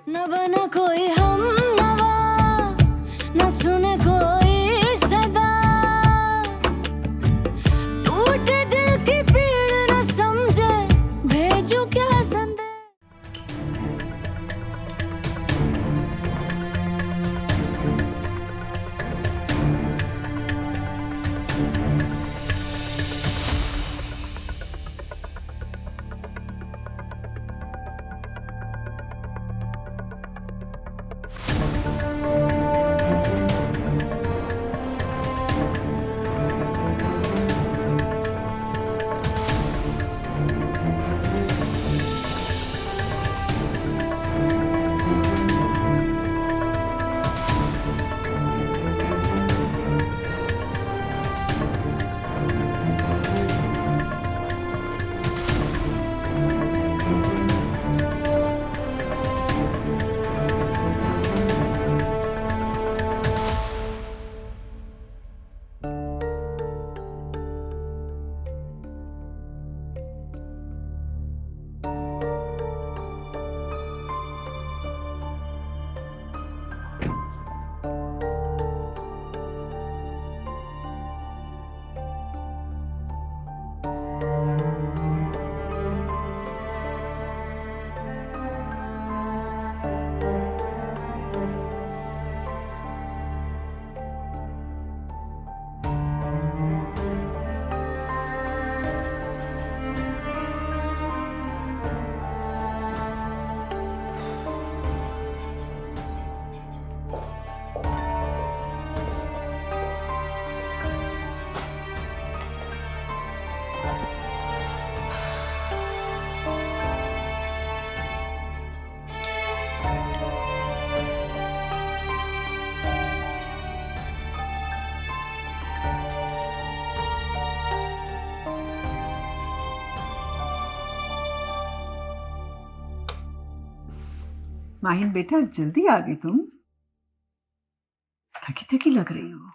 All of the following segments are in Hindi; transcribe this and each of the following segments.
न बना कोई हम नवा, न सुने कोई सदा, टूटे दिल की पीड़ न समझे, भेजूं क्या संदेश। माहिन बेटा, जल्दी आ गई तुम। थकी थकी लग रही हो।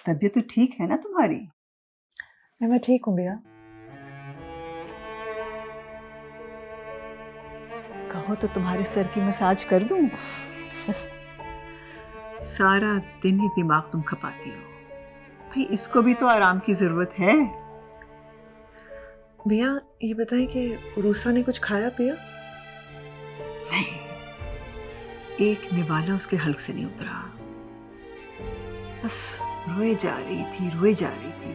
तबीयत तो ठीक है ना तुम्हारी? मैं ठीक हूँ भैया। कहो तो तुम्हारे सर की मसाज कर दूं? सारा दिन ही दिमाग तुम खपाती हो। भाई इसको भी तो आराम की जरूरत है। भैया ये बताएं कि रूसा ने कुछ खाया पिया? नहीं, एक निवाला उसके हल्क से नहीं उतरा। बस रोए जा रही थी, रोए जा रही थी।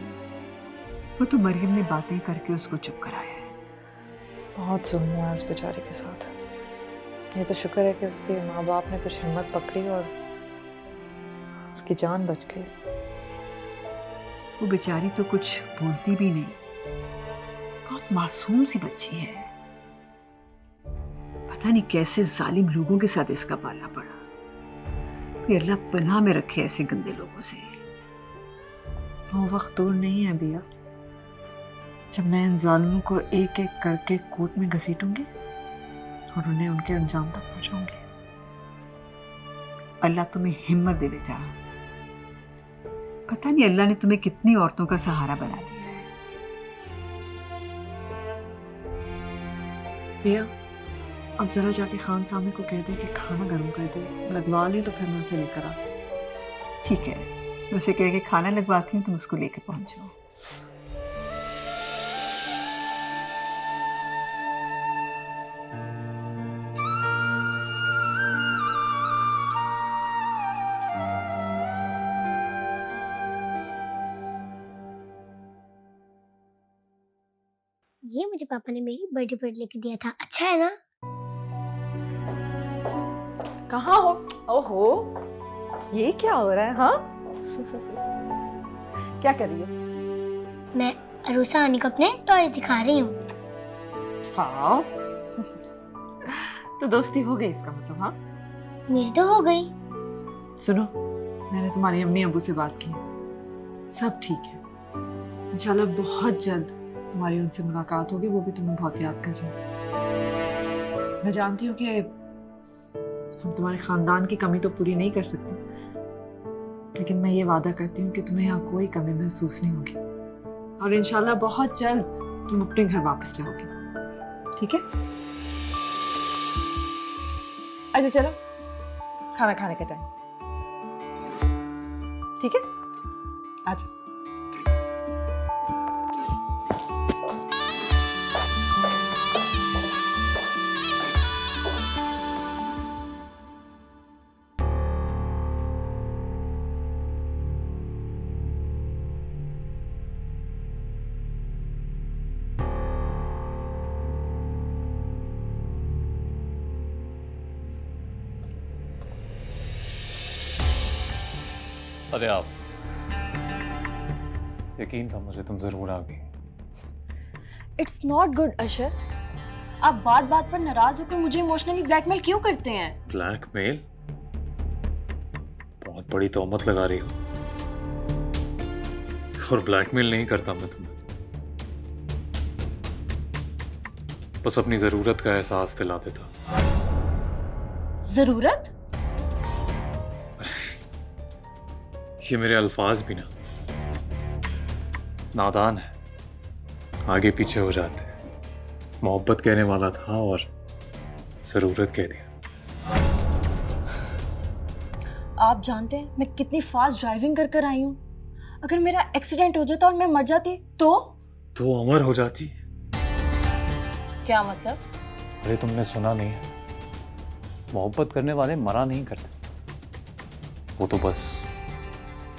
वो तो मरियम ने बातें करके उसको चुप कराया है। बहुत जुल्म हुआ उस बेचारे के साथ। ये तो शुक्र है कि उसके माँ बाप ने कुछ हिम्मत पकड़ी और उसकी जान बच गई। वो बेचारी तो कुछ बोलती भी नहीं, बहुत मासूम सी बच्ची है। पता नहीं कैसे जालिम लोगों के साथ इसका पाला पड़ा। ये अल्लाह पनाह में रखे ऐसे गंदे लोगों से। वो वक्त दूर नहीं है भैया जब मैं इन जालिमों को एक एक करके कोर्ट में घसीटूंगी और उन्हें उनके अंजाम तक पहुंचाऊंगी। अल्लाह तुम्हें हिम्मत दे बेटा। पता नहीं अल्लाह ने तुम्हें कितनी औरतों का सहारा बना दिया है। भैया अब जरा जाके खान साहब को कह दे कि खाना गर्म कर दे, लगवा ले तो फिर मैं उसे लेकर आती हूँ। ठीक है, मैं उसे कह के खाना लगवाती हूँ, तुम उसको लेके पहुंचो। ये मुझे पापा ने मेरी बर्थडे पर लेके दिया था, अच्छा है ना? कहाँ हो? ओहो, ये क्या हो रहा है? हाँ क्या कर रही हो? मैं अरूसा आनी को अपने टॉयज दिखा रही हूँ। हाँ तो दोस्ती हो गई इसका मतलब? हाँ मेरी तो हो गई। सुनो, मैंने तुम्हारी अम्मी अबू से बात की, सब ठीक है। इंशाल्लाह बहुत जल्द तुम्हारी उनसे मुलाकात होगी, वो भी तुम्हें बहुत याद कर रहे हैं। मैं जानती हूँ कि हम तुम्हारे खानदान की कमी तो पूरी नहीं कर सकते, लेकिन मैं ये वादा करती हूँ कि तुम्हें यहाँ कोई कमी महसूस नहीं होगी और इंशाल्लाह बहुत जल्द तुम अपने घर वापस जाओगे, ठीक है? अच्छा चलो, खाना खाने का टाइम, ठीक है? अच्छा। अरे आप, यकीन था मुझे तुम जरूर आ गई। इट्स नॉट गुड अशर। आप बात बात पर नाराज होकर मुझे इमोशनली ब्लैकमेल क्यों करते हैं? ब्लैकमेल? बहुत बड़ी तोहमत लगा रही हो। और ब्लैकमेल नहीं करता मैं तुम्हें, बस अपनी जरूरत का एहसास दिला देता। जरूरत? ये मेरे अल्फाज भी ना नादान है, आगे पीछे हो जाते हैं। मोहब्बत कहने वाला था और जरूरत कह दिया। आप जानते हैं मैं कितनी फास्ट ड्राइविंग कर कर आई हूँ। अगर मेरा एक्सीडेंट हो जाता और मैं मर जाती तो अमर हो जाती। क्या मतलब? अरे तुमने सुना नहीं है, मोहब्बत करने वाले मरा नहीं करते, वो तो बस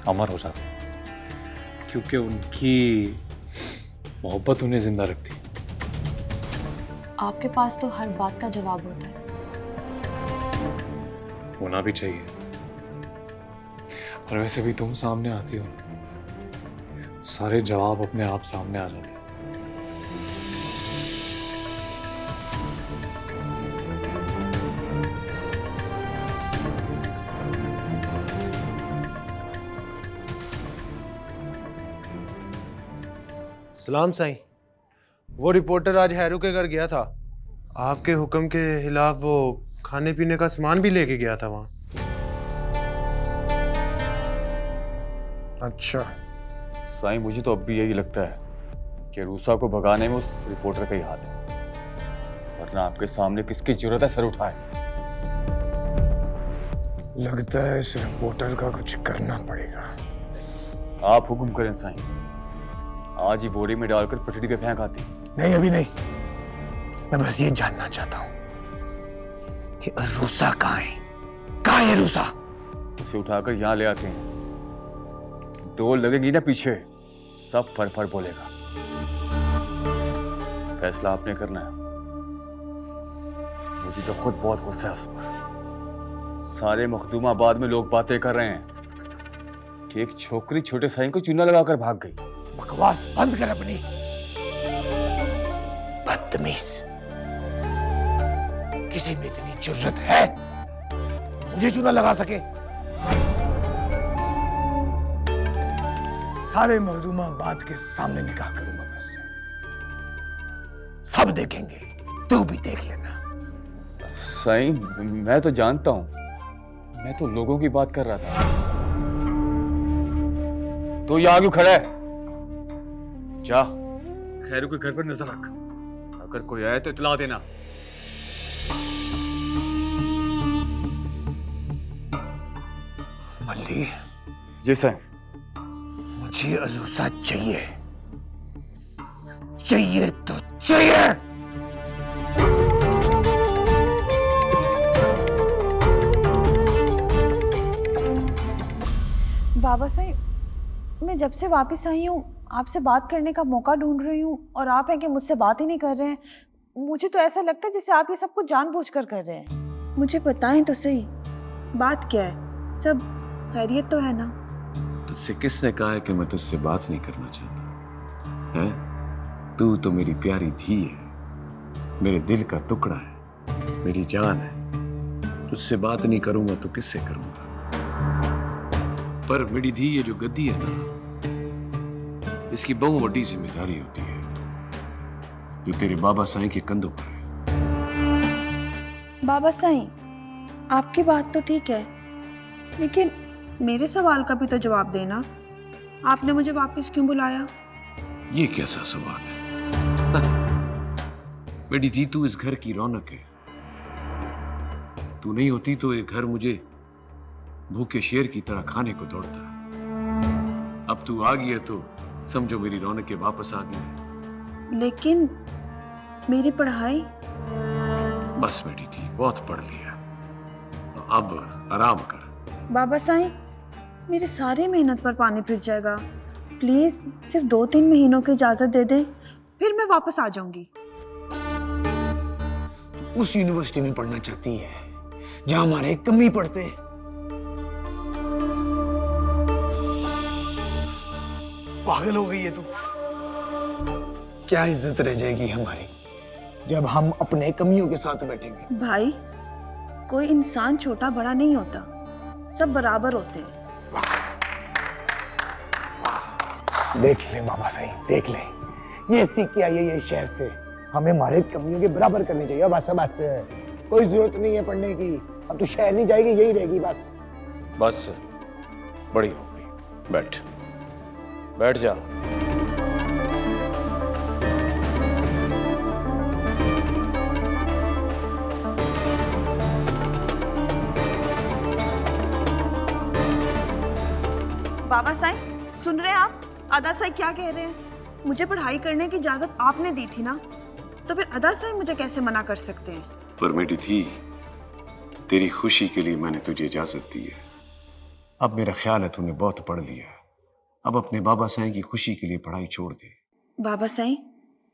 अमर हो जाते, क्योंकि उनकी मोहब्बत उन्हें जिंदा रखती। आपके पास तो हर बात का जवाब होता है। होना भी चाहिए, और वैसे भी तुम सामने आती हो, सारे जवाब अपने आप सामने आ जाते। सलाम साईं, वो रिपोर्टर आज हैरू के घर गया था। आपके हुक्म के खिलाफ वो खाने पीने का सामान भी लेके गया था वहाँ। अच्छा साईं, मुझे तो अब भी यही लगता है कि रूसा को भगाने में उस रिपोर्टर का ही हाथ है, वरना आपके सामने किसकी जरूरत है सर उठाए। लगता है इस रिपोर्टर का कुछ करना पड़ेगा। आप हुक्म करें साईं, आज ही बोरी में डालकर पटड़ी पे फेंक आती। नहीं अभी नहीं, मैं बस ये जानना चाहता हूँ कि रूसा कहाँ है? कहाँ है रूसा? उसे उठाकर यहाँ ले आते हैं, दो लगेगी ना पीछे, सब फर फर बोलेगा। फैसला आपने करना है। मुझे तो खुद बहुत गुस्सा है उस पर। सारे मखदूमाबाद में लोग बातें कर रहे हैं कि एक छोकरी छोटे साईं को चूना लगाकर भाग गई। बकवास बंद कर अपनी, बदतमीज। किसी में इतनी जुर्रत है मुझे चूना लगा सके? सारे मखदूमाबाद के सामने निकाह करूंगा मैं उससे, सब देखेंगे, तू भी देख लेना। साईं मैं तो जानता हूं, मैं तो लोगों की बात कर रहा था। तो यहाँ क्यों खड़ा है? जा खैरू के घर पर नजर रख, अगर कोई आए तो इतला देना। मल्ली, जी साईं। मुझे अजूसा चाहिए, चाहिए तो चाहिए। बाबा साहब, मैं जब से वापस आई हूँ आपसे बात करने का मौका ढूंढ रही हूँ और आप हैं कि मुझसे बात ही नहीं कर रहे हैं। मुझे तो ऐसा लगता है जैसे आप ये सब कुछ जानबूझकर कर रहे हैं। मुझे बताएं तो सही, बात क्या है? सब खैरियत तो है ना? तुझसे किसने कहा है कि मैं तुझसे बात नहीं करना चाहता है? तू तो मेरी प्यारी धी है, मेरे दिल का टुकड़ा है, मेरी जान है। तुझसे बात नहीं करूंगा तो किससे करूंगा? पर मेरी धी, ये जो गद्दी है ना, इसकी बहुत बड़ी जिम्मेदारी होती है जो तेरे बाबा साईं के कंधों पर है। बाबा साईं, आपकी बात तो ठीक है, लेकिन मेरे सवाल का भी तो जवाब देना। आपने मुझे वापस क्यों बुलाया? ये कैसा सवाल है? मेरी धी, तू इस घर की रौनक है, तू नहीं होती तो ये घर मुझे भूखे शेर की तरह खाने को दौड़ता। अब तू आ गई है तो समझो मेरी रौनकें वापस आ गई है। लेकिन मेरी पढ़ाई? बस बेटी थी, बहुत पढ़ लिया, अब आराम कर। बाबा साईं, मेरी सारी मेहनत पर पानी फिर जाएगा। प्लीज सिर्फ 2-3 महीनों की इजाजत दे दें, फिर मैं वापस आ जाऊंगी। उस यूनिवर्सिटी में पढ़ना चाहती है जहां हमारे कमी पढ़ते हैं। पागल हो गई है तू। क्या इज्जत रह जाएगी हमारी जब हम अपने कमियों के साथ बैठेंगे? भाई, कोई इंसान छोटा बड़ा नहीं होता, सब बराबर होते हैं। देख ले बाबा साईं, देख ले, ये सीख के आई है ये शहर से, हमें हमारे कमियों के बराबर करनी चाहिए। बस बस, कोई जरूरत नहीं है पढ़ने की, अब तो शहर नहीं जाएगी, यही रहेगी बस। बस बड़ी हो गई, बैठ बैठ जा। बाबा साईं, सुन रहे हैं आप? अदा साईं क्या कह रहे हैं? मुझे पढ़ाई करने की इजाजत आपने दी थी ना, तो फिर अदा साईं मुझे कैसे मना कर सकते हैं? पर मेरी थी, तेरी खुशी के लिए मैंने तुझे इजाजत दी है। अब मेरा ख्याल है तूने बहुत पढ़ लिया है, अब अपने बाबा साईं की खुशी के लिए पढ़ाई छोड़ दे। बाबा साईं,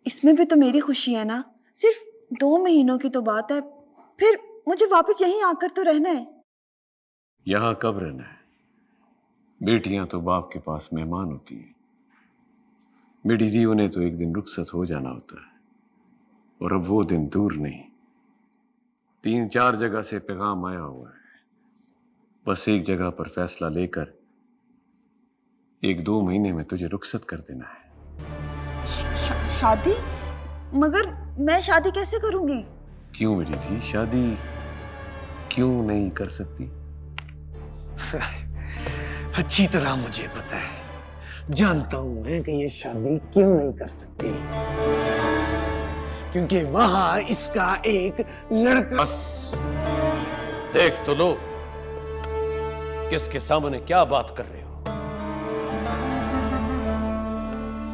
इसमें भी तो मेरी खुशी है ना। सिर्फ 2 महीनों की तो बात है, फिर मुझे वापस यहीं आकर तो रहना है। यहां कब रहना है? बेटियां तो बाप के पास मेहमान होती है, मेरी दी उन्हें तो एक दिन रुखसत हो जाना होता है, और अब वो दिन दूर नहीं। 3-4 जगह से पैगाम आया हुआ है, बस एक जगह पर फैसला लेकर 1-2 महीने में तुझे रुखसत कर देना है। शादी? मगर मैं शादी कैसे करूंगी? क्यों मेरी थी, शादी क्यों नहीं कर सकती? अच्छी तरह मुझे पता है, जानता हूं मैं कि ये शादी क्यों नहीं कर सकती, क्योंकि वहां इसका एक लड़का। बस देख तो लो किसके सामने क्या बात कर रहे हो।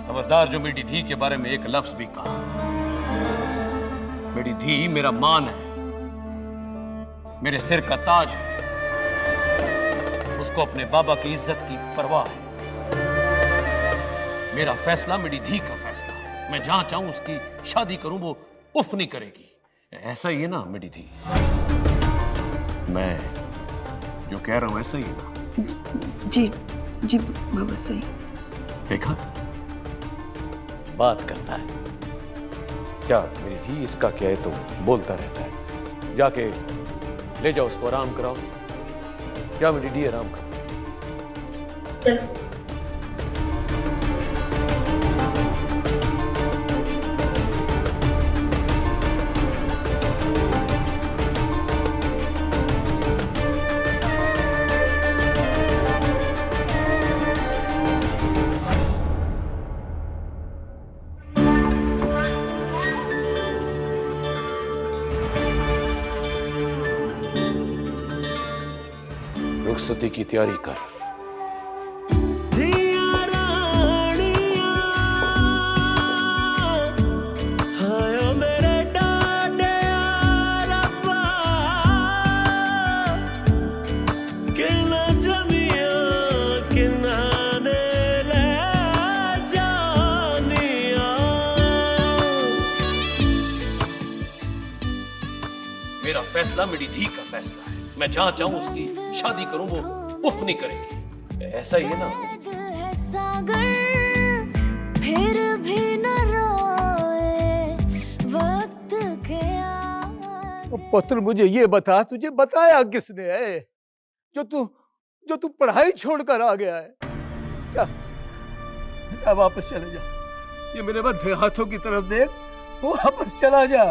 खबरदार जो मेरी धी के बारे में एक लफ्ज भी कहा। मेरी धी मेरा मान है, मेरे सिर का ताज है, उसको अपने बाबा की इज्जत की परवाह है। मेरा फैसला मेरी धी का फैसला है, मैं जहां चाहूं उसकी शादी करूं, वो उफ नहीं करेगी। ऐसा ही है ना मेरी धी? मैं जो कह रहा हूं ऐसा ही है ना? जी जी बाबा साईं। देखा, बात करता है क्या मेरी धी? इसका क्या है तो बोलता रहता है। जाके ले जाओ उसको, आराम कराओ। क्या मेरी धी आराम करो। रुखसती की तैयारी कर। मेरा फैसला मेरी धी का फैसला है, मैं जहां चाहूं उसकी शादी करूं, वो उफ नहीं करेगी। ऐसा ही है ना? सागर फिर भी न रोए वक्त के पुत्र, मुझे ये बता, तुझे बताया किसने है जो तू पढ़ाई छोड़कर आ गया है? क्या वापस चले जा, ये मेरे बंधे हाथों की तरफ देख, वापस चला जा।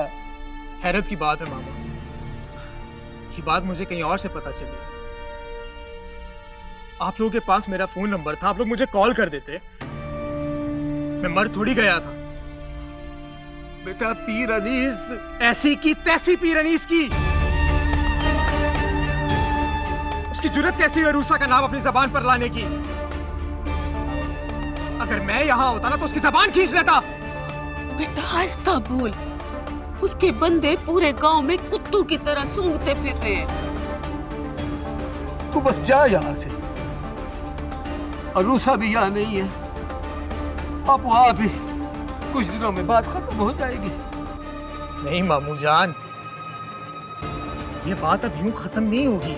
हैरत की बात है मामा, ये बात मुझे कहीं और से पता चली। आप लोगों के पास मेरा फोन नंबर था, आप लोग मुझे कॉल कर देते, मैं मर थोड़ी गया था। बेटा, पीर अनीस ऐसी की तैसी पीर अनीस की। उसकी जुर्रत कैसी है रूसा का नाम अपनी जबान पर लाने की? अगर मैं यहाँ होता ना तो उसकी जबान खींच लेता। बेटा आहिस्ता बोल, उसके बंदे पूरे गांव में कुत्तों की तरह सूंघते फिर रहे हैं। तू बस जा यहाँ से। अरूसा भी यहाँ नहीं है, अब वहाँ भी कुछ दिनों में बात खत्म हो जाएगी। नहीं मामू जान, ये बात अब यूं खत्म नहीं होगी।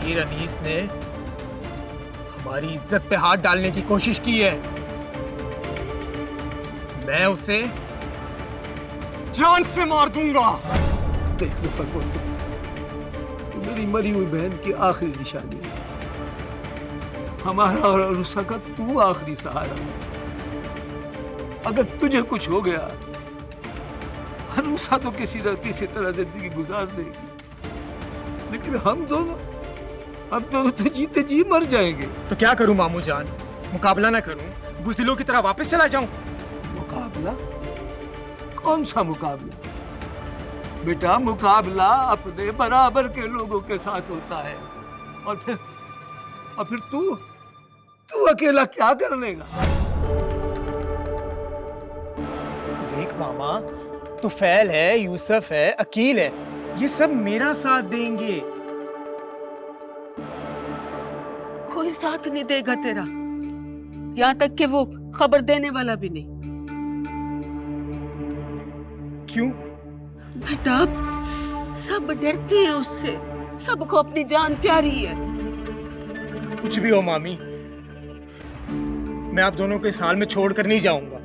मीर अनीस ने हमारी इज्जत पे हाथ डालने की कोशिश की है। मैं उसे जान से मार दूंगा। देख जफर पुत्र, तू मेरी मरी हुई बहन की आखिरी निशानी है। हमारा और अरूसा का तू आखिरी सहारा है। अगर तुझे कुछ हो गया, अरूसा तो किसी न किसी तरह जिंदगी गुजार देगी, लेकिन हम दोनों तो जीते जी मर जाएंगे। तो क्या करूं मामू जान? मुकाबला ना करूं, बुज़दिलों की तरह वापस चला जाऊं? मुकाबला? कौन सा मुकाबला? बेटा मुकाबला अपने बराबर के लोगों के साथ होता है। और फिर तू अकेला क्या कर लेगा? देख मामा, तुफैल है, यूसुफ है, अकील है, ये सब मेरा साथ देंगे। कोई साथ नहीं देगा तेरा, यहाँ तक कि वो खबर देने वाला भी नहीं। क्यों? बेटा सब डरते हैं उससे, सबको अपनी जान प्यारी है। कुछ भी हो मामी, मैं आप दोनों को इस हाल में छोड़कर नहीं जाऊंगा।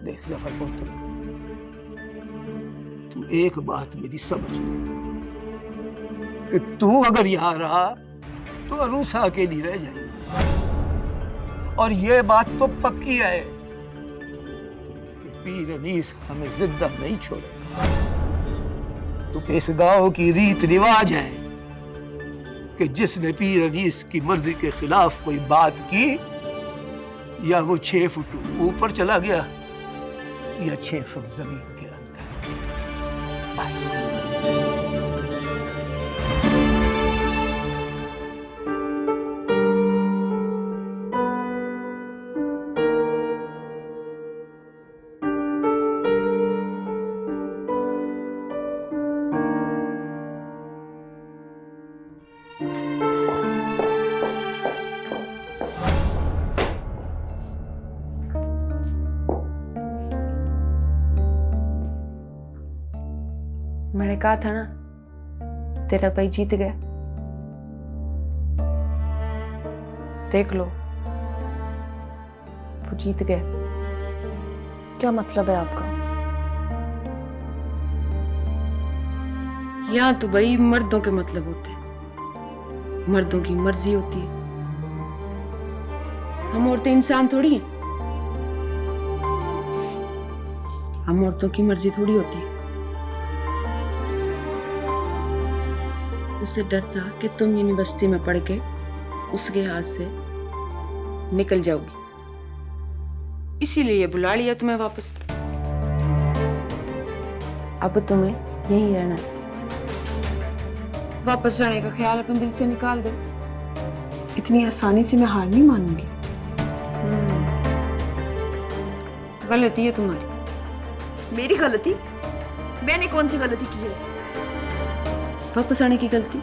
देख जफर पुत्र, तू एक बात मेरी समझ ले कि तू अगर यहाँ रहा तो अरूसा अकेली रह जाएगी। और ये बात तो पक्की है कि पीर अनीस हमें जिंदा नहीं छोड़ेगा, क्योंकि इस गांव की रीत रिवाज है कि जिसने पीर अनीस की मर्जी के खिलाफ कोई बात की, या वो 6 फुट ऊपर चला गया या 6 फुट जमीन के अंदर। बस। मैंने कहा था ना, तेरा भाई जीत गया। देख लो, वो जीत गया। क्या मतलब है आपका? यहाँ तो भाई मर्दों के मतलब होते हैं, मर्दों की मर्जी होती है। हम औरतें इंसान थोड़ी हैं, हम औरतों की मर्जी थोड़ी होती है। उससे डर था कि तुम यूनिवर्सिटी में पढ़ के उसके हाथ से निकल जाओगी, इसीलिए बुला लिया तुम्हें वापस। अब तुम्हें यहीं रहना है। वापस जाने का ख्याल अपने दिल से निकाल दो। इतनी आसानी से मैं हार नहीं मानूंगी। गलती है तुम्हारी। मेरी गलती? मैंने कौन सी गलती की है? वापस आने की गलती?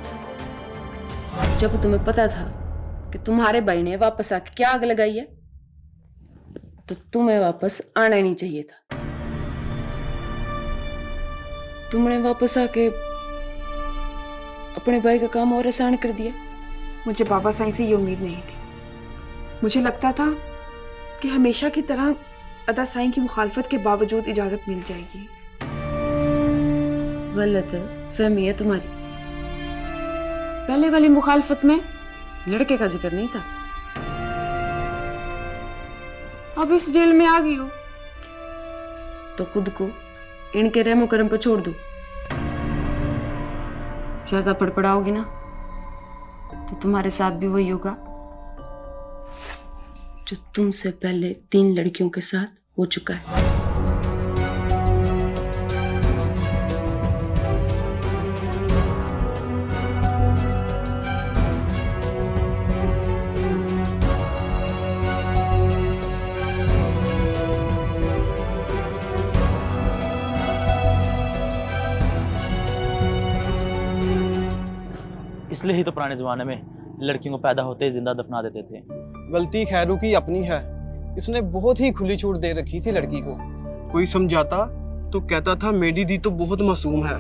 जब तुम्हें पता था कि तुम्हारे भाई ने वापस आके क्या आग लगाई है, तो तुम्हें वापस आना ही नहीं चाहिए था। तुमने वापस आके अपने भाई का काम और आसान कर दिया। मुझे बाबा साईं से ये उम्मीद नहीं थी। मुझे लगता था कि हमेशा की तरह अदा साईं की मुखालफत के बावजूद इजाजत मिल जाएगी। गलत है फहमी है तुम्हारी। पहले वाली मुखालफत में लड़के का जिक्र नहीं था। अब इस जेल में आ गई हो तो खुद को इनके रहमो करम पर छोड़ दो। ज्यादा पड़पड़ाओगी ना तो तुम्हारे साथ भी वही होगा जो तुमसे पहले 3 लड़कियों के साथ हो चुका है। इसलिए ही तो पुराने जमाने में लड़कियों को पैदा होते ही जिंदा दफना देते थे। गलती खैरू की अपनी है, इसने बहुत ही खुली छूट दे रखी थी लड़की को। कोई समझाता तो कहता था मेरी दी तो बहुत मासूम है,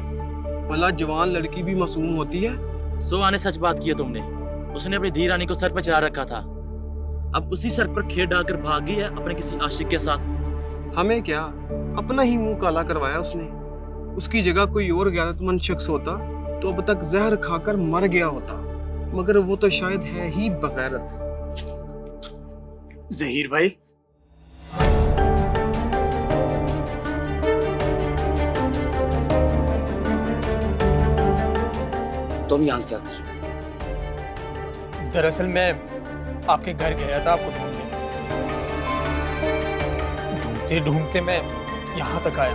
भला जवान लड़की भी मासूम होती है। सो आने सच बात की है तुमने। उसने अपनी धी रानी को सर पर चढ़ा रखा था, अब उसी सर पर खेत डालकर भागी है अपने किसी आशिक के साथ। हमें क्या, अपना ही मुंह काला करवाया उसने। उसकी जगह कोई और गैरतमंद शख्स होता तो अब तक जहर खाकर मर गया होता, मगर वो तो शायद है ही बगैरत। जहीर भाई, तुम यहाँ क्या कर? दरअसल मैं आपके घर गया था आपको ढूंढने, ढूंढते ढूंढते मैं यहाँ तक आया।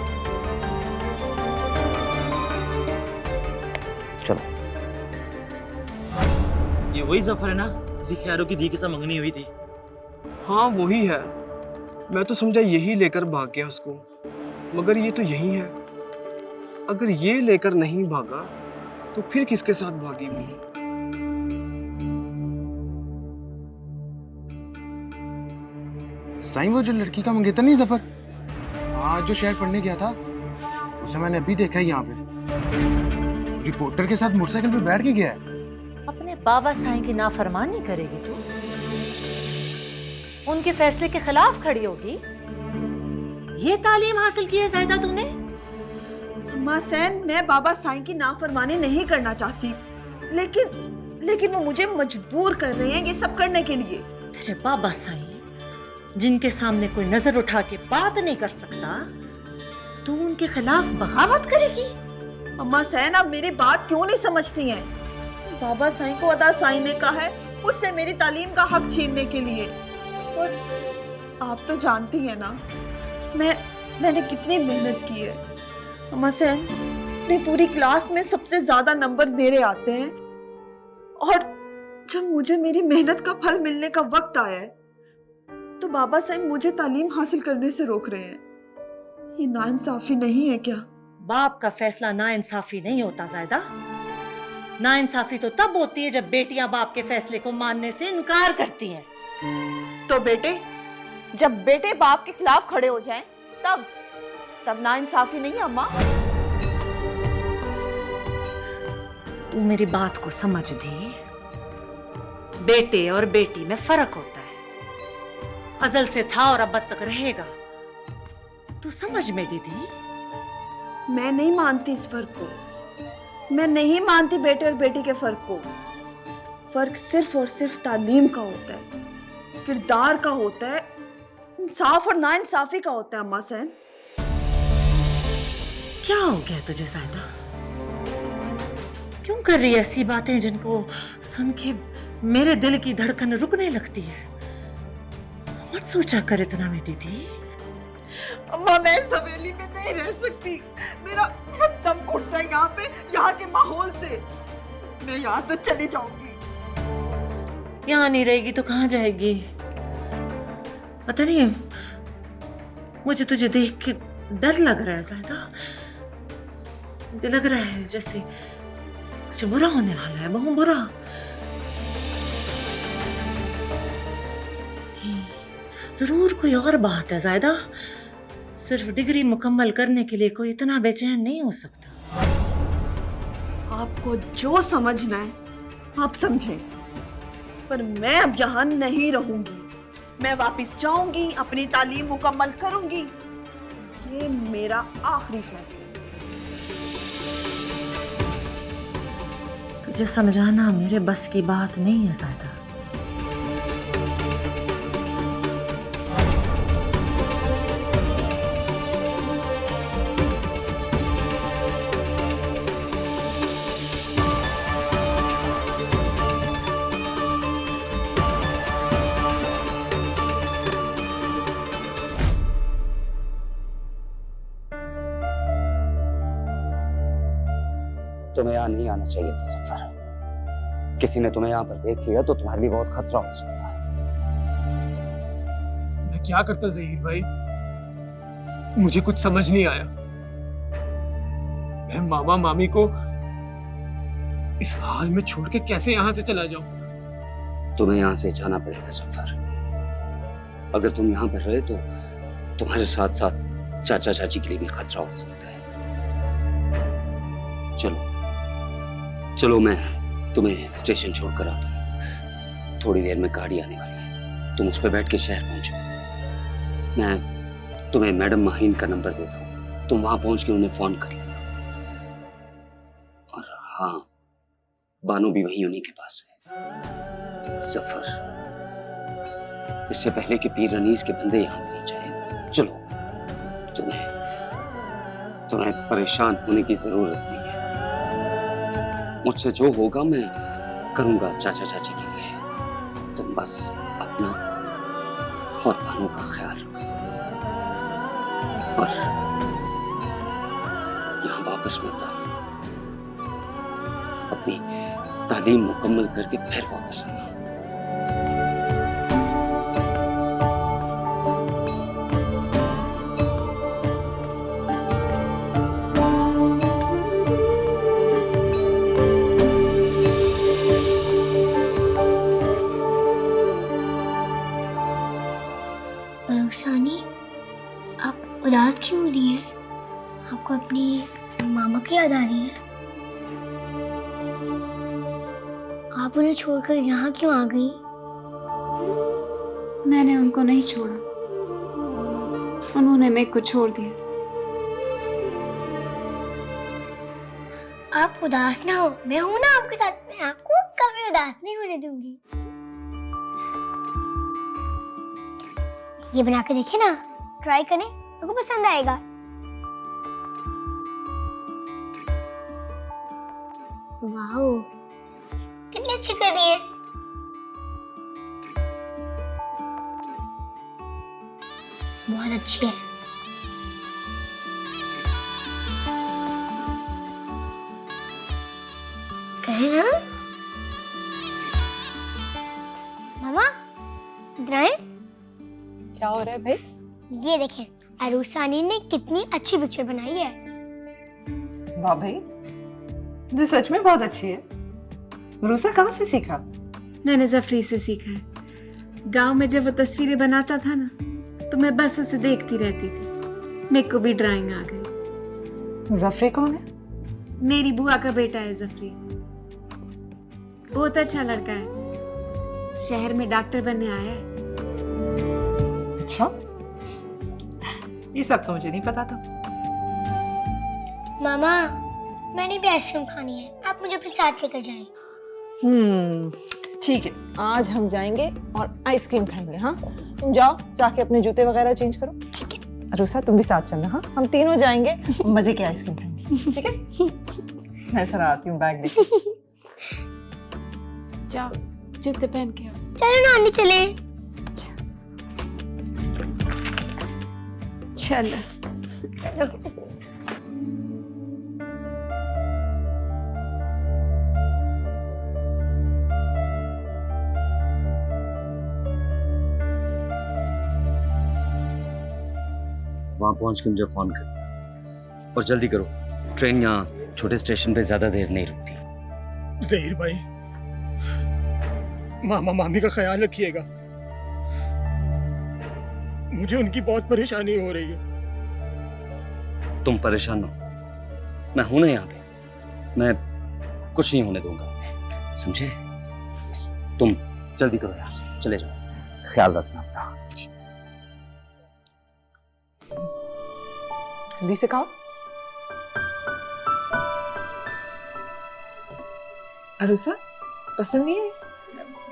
चलो। ये वही जफर है ना जिसे खैरों की धी के साथ मंगनी हुई थी? हाँ वही है। मैं तो समझा यही लेकर भाग गया उसको, मगर ये तो यही है। अगर ये लेकर नहीं भागा तो फिर किसके साथ भागी वो? साईं, वो जो लड़की का मंगेतर नहीं जफर, आज जो शहर पढ़ने गया था, उसे मैंने अभी देखा है यहाँ पे। रिपोर्टर के साथ मोटरसाइकिल पे बैठ के गया है। अपने बाबा साईं की नाफरमानी करेगी तू? उनके फैसले के खिलाफ खड़ी होगी? ये तालीम हासिल की है ज़ायदा तूने? अम्मा सैन, मैं बाबा साईं की नाफरमानी नहीं करना चाहती, लेकिन वो मुझे मजबूर कर रहे हैं ये सब करने के लिए। तेरे बाबा साईं जिनके सामने कोई नजर उठा के बात नहीं कर सकता, तू उनके खिलाफ बगावत करेगी? अम्मा सैन, आप मेरी बात क्यों नहीं समझती हैं? बाबा साईं को अदा साईं ने कहा है उससे मेरी तालीम का हक छीनने के लिए। और आप तो जानती हैं ना मैंने कितनी मेहनत की है। अम्मा सैन, अपनी पूरी क्लास में सबसे ज्यादा नंबर मेरे आते हैं, और जब मुझे मेरी मेहनत का फल मिलने का वक्त आया है तो बाबा साईं मुझे तालीम हासिल करने से रोक रहे हैं। ये नाइंसाफी नहीं है क्या? बाप का फैसला नाइंसाफी नहीं होता ज़ायदा। नाइंसाफी तो तब होती है जब बेटियां बाप के फैसले को मानने से इनकार करती हैं। तो जब बेटे बाप के खिलाफ खड़े हो जाएं, तब नाइंसाफी नहीं है अम्मा? तू मेरी बात को समझ दी। बेटे और बेटी में फर्क होता है, अजल से था और अब तक रहेगा। तू समझ मेरी दी? मैं नहीं मानती इस फर्क को। मैं नहीं मानती बेटे और बेटी के फर्क को। फर्क सिर्फ और सिर्फ तालीम का होता है, किरदार का होता है, इंसाफ और नाइंसाफी का होता है। अम्मा सैन, क्या हो गया तुझे ज़ायदा? क्यों कर रही है ऐसी बातें जिनको सुन के मेरे दिल की धड़कन रुकने लगती है? मत सोचा कर इतना मेरी दी। अम्मा, मैं इस हवेली में नहीं रह सकती। मेरा दम घुटता है यहाँ पे, यहाँ के माहौल से। मैं यहाँ से चली जाऊंगी। यहाँ नहीं रहेगी तो कहाँ जाएगी? पता नहीं, मुझे तुझे देख के डर लग रहा है ज़ायदा। मुझे लग रहा है जैसे कुछ बुरा होने वाला है, बहुत बुरा। जरूर कोई और बात है ज़ायदा। सिर्फ डिग्री मुकम्मल करने के लिए कोई इतना बेचैन नहीं हो सकता। आपको जो समझना है आप समझें, पर मैं अब यहाँ नहीं रहूंगी। मैं वापस जाऊंगी, अपनी तालीम मुकम्मल करूंगी। ये मेरा आखिरी फैसला है। तुझे समझाना मेरे बस की बात नहीं है ज़ायदा। तुम्हें यहाँ नहीं आना चाहिए था सफर। किसी ने तुम्हें यहाँ पर देख लिया तो तुम्हारे लिए बहुत खतरा हो सकता है। मैं क्या करता ज़हीर भाई, मुझे कुछ समझ नहीं आया। मैं मामा मामी को इस हाल में छोड़ के कैसे यहाँ से चला जाऊं? तुम्हें यहाँ से जाना पड़ेगा सफर। अगर तुम यहाँ पर रहे तो तुम्हारे साथ साथ चाचा चाची के लिए भी खतरा हो सकता है। चलो चलो, मैं तुम्हें स्टेशन छोड़कर आता हूँ। थोड़ी देर में गाड़ी आने वाली है, तुम उस पर बैठ के शहर पहुंचो। मैं तुम्हें मैडम माहीन का नंबर देता हूँ, तुम वहां पहुंच के उन्हें फोन कर लेना। और हाँ, बानू भी वहीं उन्हीं के पास है। सफर, इससे पहले कि पीर अनीस के बंदे यहाँ पहुंच जाए, चलो। तुम्हें परेशान होने की जरूरत नहीं है। मुझसे जो होगा मैं करूंगा चाचा चाची के लिए। तुम बस अपना और बानू का ख्याल रखो और यहाँ वापस मत आना। अपनी तालीम मुकम्मल करके फिर वापस आना। रुखसानी, आप उदास क्यों हो रही हैं? आपको अपनी मामा की याद आ रही है? आप उन्हें छोड़कर यहाँ क्यों आ गई? मैंने उनको नहीं छोड़ा, उन्होंने मेरे को छोड़ दिया। आप उदास ना हो, मैं हूं ना आपके साथ। मैं आपको कभी उदास नहीं होने दूंगी। ये बना के देखिए ना, ट्राई करें, आपको पसंद आएगा। वाओ, कितनी अच्छी कर रही है। बहुत अच्छी है। करें ना मामा? इधर आए। क्या हो रहा है भाई? ये देखें, अरुसानी ने कितनी अच्छी पिक्चर बनाई है। वाह भाई, जो सच में बहुत अच्छी है। रूसा कहाँ से सीखा? मैंने जफरी से सीखा है। गांव में जब वो तस्वीरें बनाता था ना, तो मैं बस उसे देखती रहती थी। मेरे को भी ड्राइंग आ गई। जफरी कौन है? मेरी बुआ का बेटा है जफरी। बहुत अच्छा लड़का है, शहर में डॉक्टर बनने आया है। अच्छा, ये सब तो मुझे नहीं पता था। मामा, मैंने भी आइसक्रीम खानी है, आप मुझे अपने साथ लेकर जाएं। ठीक है, आज हम जाएंगे और आइसक्रीम खाएंगे। हाँ, तुम जाओ, जाके अपने जूते वगैरह चेंज करो। ठीक है। रूसा, तुम भी साथ चलना। हाँ, हम तीनों जाएंगे, मजे की आइसक्रीम खाएंगे। ठीक है? मैं सर आती हूँ, बैग लेके। जाओ, जूते पहन के आओ। चलो नानी, चले। चलो चलो। वहां पहुंच के मुझे फोन कर, और जल्दी करो। ट्रेन यहाँ छोटे स्टेशन पे ज्यादा देर नहीं रुकती। जहीर भाई, मामा मामी का ख्याल रखिएगा। मुझे उनकी बहुत परेशानी हो रही है। तुम परेशान हो, मैं हूं ना यहाँ पे। मैं कुछ नहीं होने दूंगा, समझे? तुम जल्दी करो, यहाँ से चले जाओ। ख्याल रखना अपना। जल्दी से खाओ। अरुसा, पसंद नहीं है?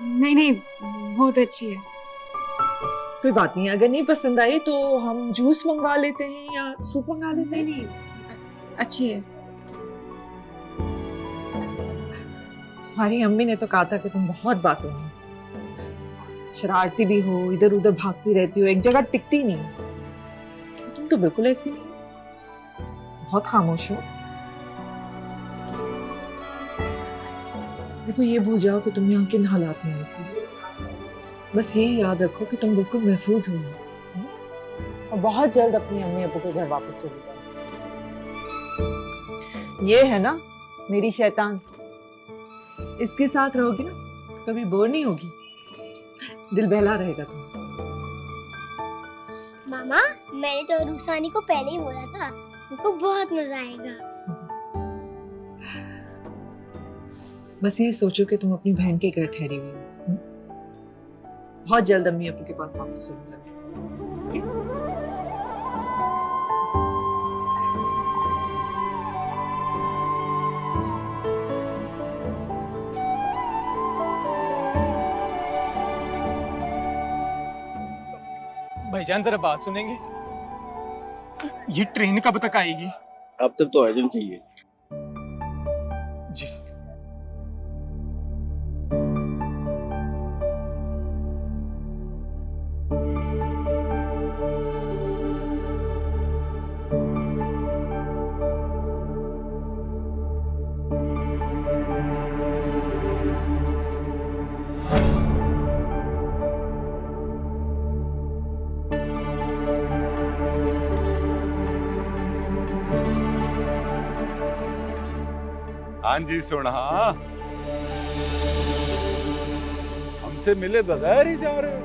नहीं नहीं, बहुत अच्छी है। कोई बात नहीं, अगर नहीं पसंद आई तो हम जूस मंगवा लेते हैं या सूप मंगवा लेते हैं। नहीं, अच्छी है। हमारी अम्मी ने तो कहा था कि तुम बहुत बातों में शरारती भी हो, इधर उधर भागती रहती हो, एक जगह टिकती नहीं। तुम तो बिल्कुल ऐसी नहीं, बहुत खामोश हो। देखो, ये भूल जाओ कि तुम यहाँ किन हालात में आई थी। बस ये याद रखो कि तुम बिल्कुल महफूज हो और बहुत जल्द अपनी अम्मी अब्बू के घर वापस चले जाओ। ये है ना मेरी शैतान, इसके साथ रहोगी ना तो कभी बोर नहीं होगी, दिल बहला रहेगा तुम। मामा, मैंने तो रूसानी को पहले ही बोला था, उनको बहुत मजा आएगा। बस ये सोचो कि तुम अपनी बहन के घर ठहरी हुई हो। बहुत जल्द अम्मी अब्बू के पास वापस चले जाओगे, ठीक है? भाईजान जरा बात सुनेंगे? ये ट्रेन कब तक आएगी? अब तक तो आ जानी चाहिए। जी। हाँ जी सुना, हमसे मिले बगैर ही जा रहे हो?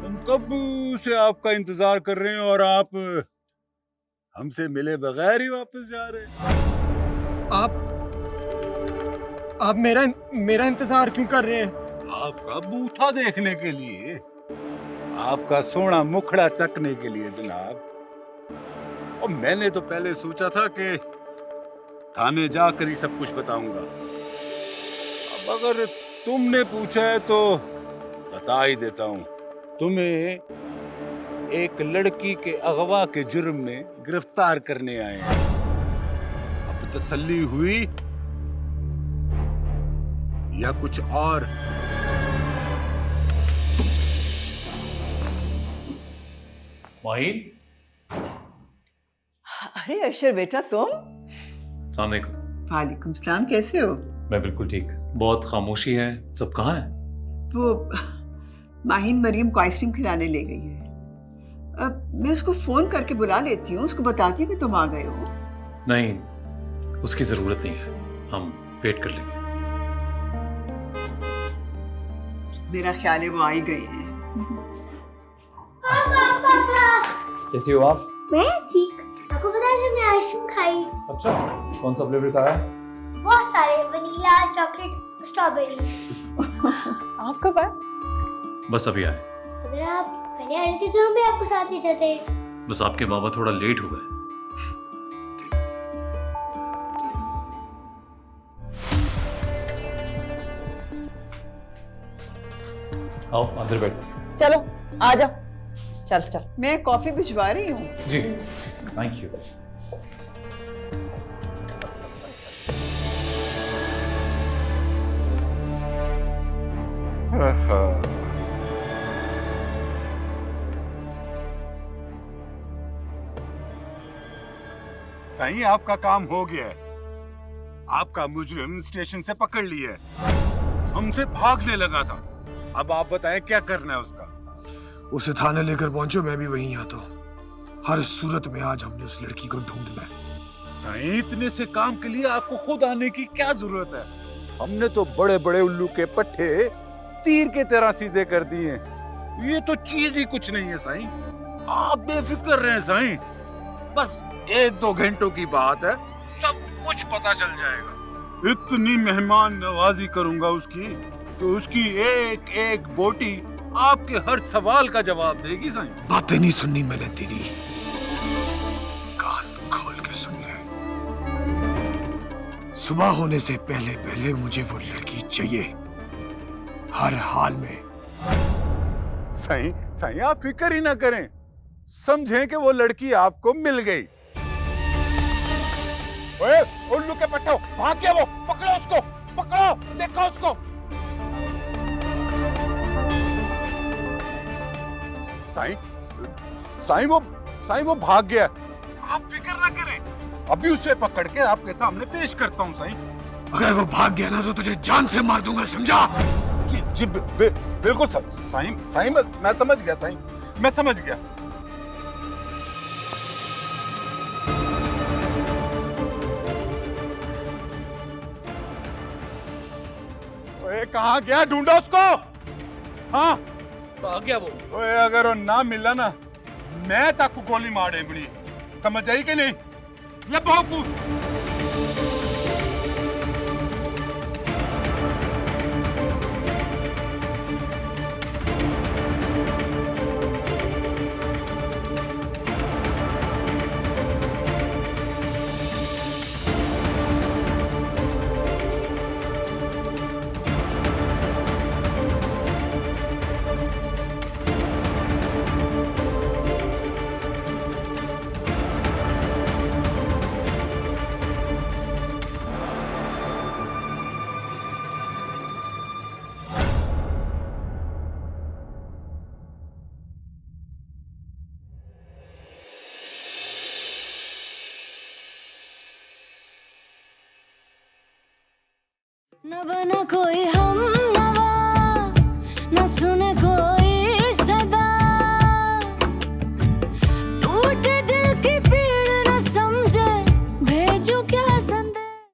हम कब से आपका इंतजार कर रहे हैं और आप हमसे मिले बगैर ही वापस जा रहे हैं। आप मेरा इंतजार क्यों कर रहे हैं? आपका बूथा देखने के लिए, आपका सोना मुखड़ा तकने के लिए जनाब। और मैंने तो पहले सोचा था कि थाने जाकर ही सब कुछ बताऊंगा। अब अगर तुमने पूछा है तो बता ही देता हूं। तुम्हें एक लड़की के अगवा के जुर्म में गिरफ्तार करने आए हैं। अब तसल्ली हुई या कुछ और? माहिन, अरे अक्षर बेटा तुम? अस्सलाम वालेकुम। वालेकुम सलाम, कैसे हो? मैं बिल्कुल ठीक। बहुत खामोशी है, सब कहाँ है? वो माहिन मरियम को आइसक्रीम खिलाने ले गई है। अब मैं उसको फोन करके बुला लेती हूँ, उसको बताती हूँ कि तुम आ गए हो। नहीं, उसकी जरूरत नहीं है, हम वेट कर लेंगे। मेरा ख्याल है वो आ ही गए हैं। कैसी हो आप? मैं ठीक। आपको पता है जब मैं आइसक्रीम खाई? अच्छा, कौन सा फ्लेवर का है? बहुत सारे, वनीला, चॉकलेट, स्ट्रॉबेरी। आप कब आए? बस अभी आए। अगर आप पहले आ रहे थे तो हम भी आपको साथ ले जाते। बस आपके बाबा थोड़ा लेट हो गए। आओ अंदर बैठो। चलो आ जाओ, चल चल। मैं कॉफी भिजवा रही हूँ। जी, थैंक यू। सही, आपका काम हो गया है। आपका मुजरिम स्टेशन से पकड़ लिया है। हमसे भागने लगा था। अब आप बताएं क्या करना है उसका? उसे थाने लेकर पहुंचो, मैं भी वहीं आता हूँ। हर सूरत में आज हमने उस लड़की को ढूंढना है। सही, इतने से काम के लिए आपको खुद आने की क्या जरूरत है? हमने तो बड़े बड़े उल्लू के पट्टे तीर के तरह सीधे कर दिए। ये तो चीज ही कुछ नहीं है साईं। आप बेफिक्र रहें साईं। बस 1-2 घंटों की बात है, सब कुछ पता चल जाएगा। इतनी मेहमान नवाजी करूंगा उसकी कि उसकी एक एक बोटी आपके हर सवाल का जवाब देगी साईं। बातें नहीं सुननी मैंने तेरी, कान खोल के सुन ले। सुबह होने से पहले पहले मुझे वो लड़की चाहिए, हर हाल में। साईं आप फिक्र ही ना करें, समझें कि वो लड़की आपको मिल गई। ओए उल्लू के पट्टो, भाग गया वो, पकड़ो उसको, पकड़ो, देखो उसको। साईं वो भाग गया। आप फिक्र ना करें, अभी उसे पकड़ के आपके सामने पेश करता हूँ साईं। अगर वो भाग गया ना तो तुझे जान से मार दूंगा, समझा? जी बिल्कुल साईं, मैं समझ गया साईं, मैं समझ गया। ओए कहाँ गया? ढूंढो उसको। हाँ कहाँ गया वो? ओए अगर वो ना मिला ना मैं ताकू गोली मार देनी। समझ आई कि नहीं? लबो कूद। न बना कोई हम नवा, न सुना